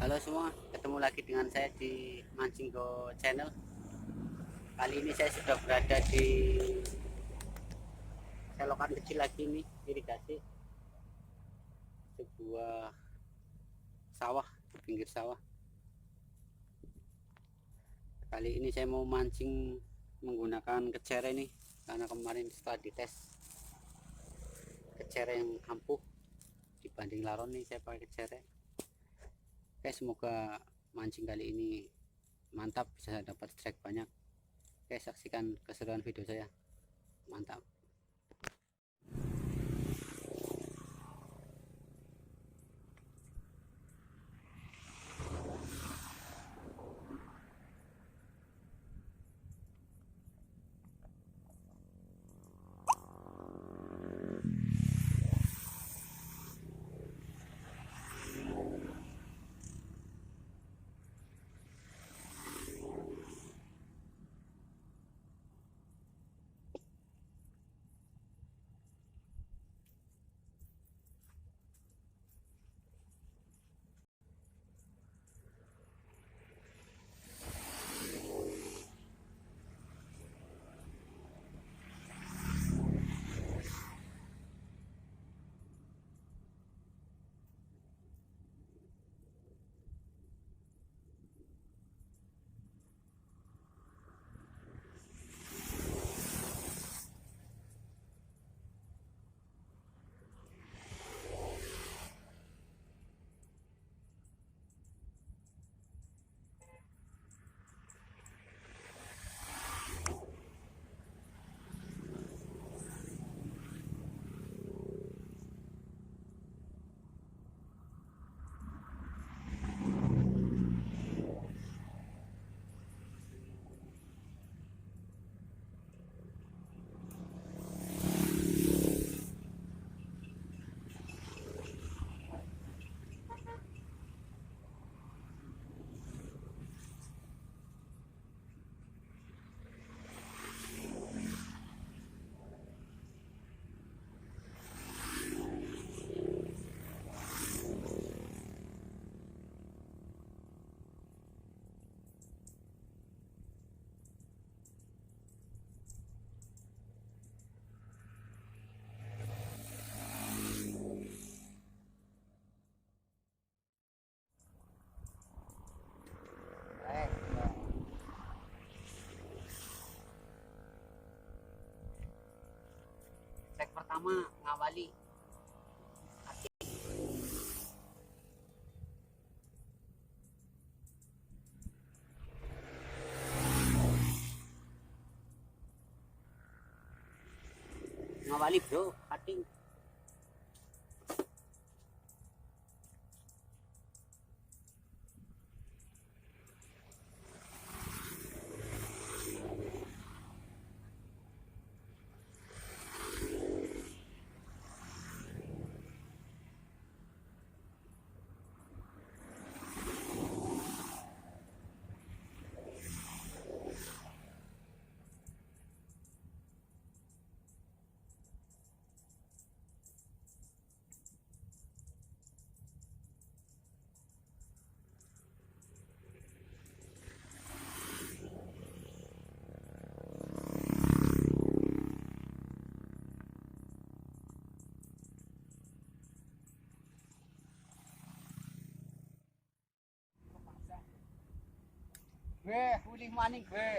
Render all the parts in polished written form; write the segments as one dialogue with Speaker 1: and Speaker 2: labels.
Speaker 1: Halo semua, ketemu lagi dengan saya di Mancing Go Channel. Kali ini saya sudah berada di selokan kecil lagi nih, irigasi sebuah sawah, di pinggir sawah. Kali ini saya mau mancing menggunakan kecere nih, karena kemarin setelah dites kecere yang ampuh dibanding laron nih, saya pakai kecere. Oke, semoga mancing kali ini mantap, bisa dapat strike banyak. Oke, saksikan keseruan video saya. Mantap. Strike pertama ngawali. Ngawali bro, cutting. Gue, huli maning gue.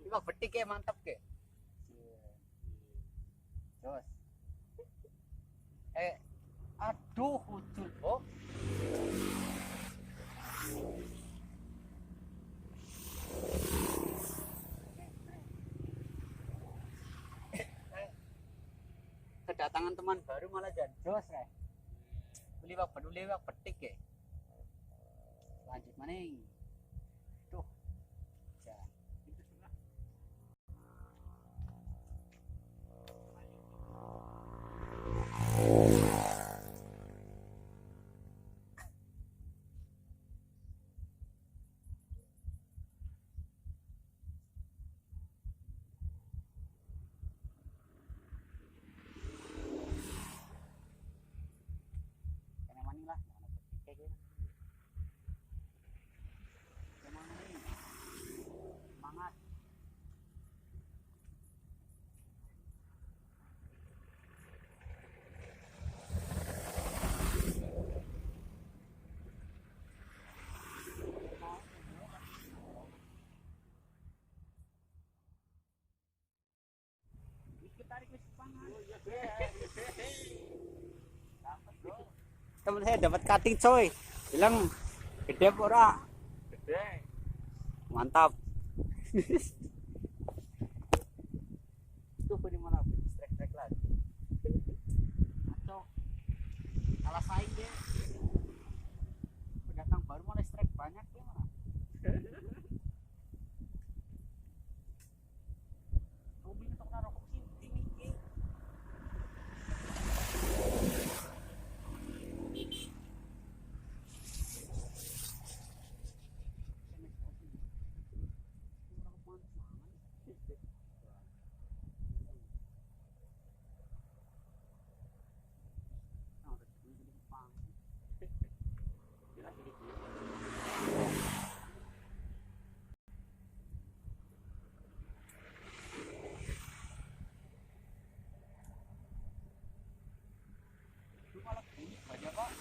Speaker 1: Iwak betik ya, mantap ke. Terus. Aduh, ucul kok. Kedatangan teman baru malah jadi jos ya. Beli wak betik ya. Lanjut maning. Tuh. Ya. Itu sudah. Temen saya dapat cutting coy, bilang gede apa ora? Gede, mantap. Itu di mana? Strike lagi. Atau kalah saing deh. Pendatang baru mulai strike banyak gimana? Hobi untuk naruh kopi ini. Banyak kok.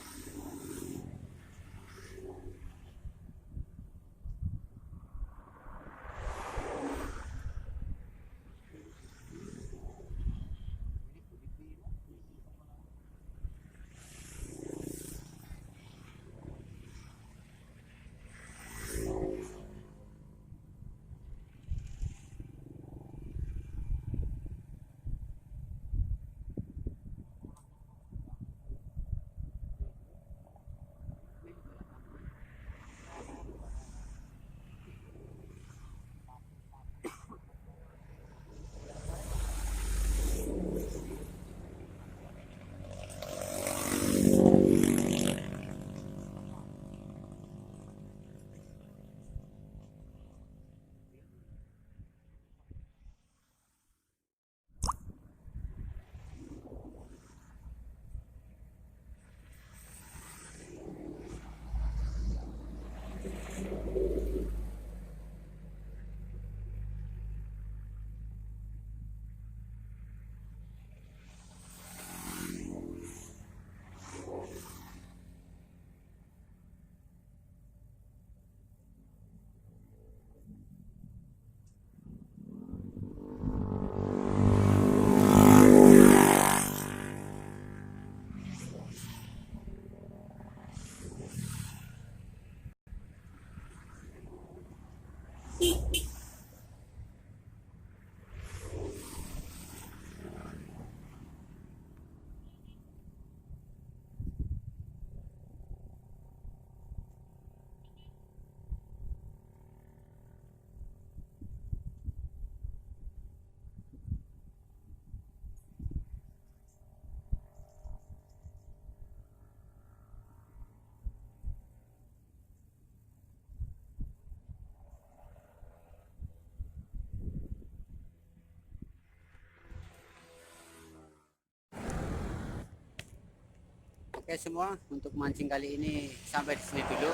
Speaker 1: Oke semua, untuk mancing kali ini sampai di sini dulu.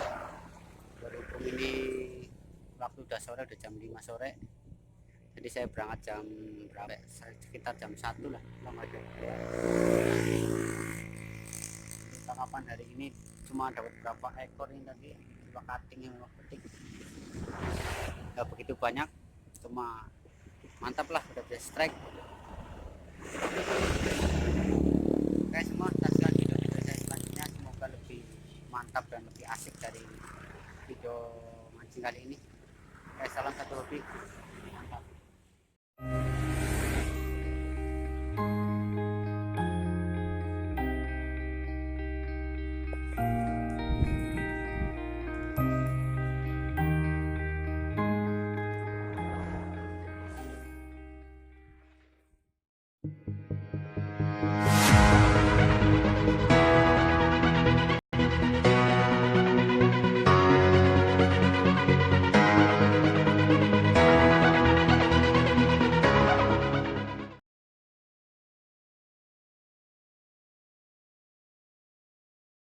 Speaker 1: Berhubung ini waktu udah sore, udah jam 5 sore. Jadi saya berangkat jam berapa? Sekitar jam 1 lah. Tangkapan hari ini cuma dapat berapa ekor ini tadi, dua cutting yang petik. Gak begitu banyak, cuma mantap lah, udah bisa strike. Oke semua, saksikan video saya selanjutnya, semoga lebih mantap dan lebih asik dari video mancing kali ini. Oke, salam satu hobi, mantap.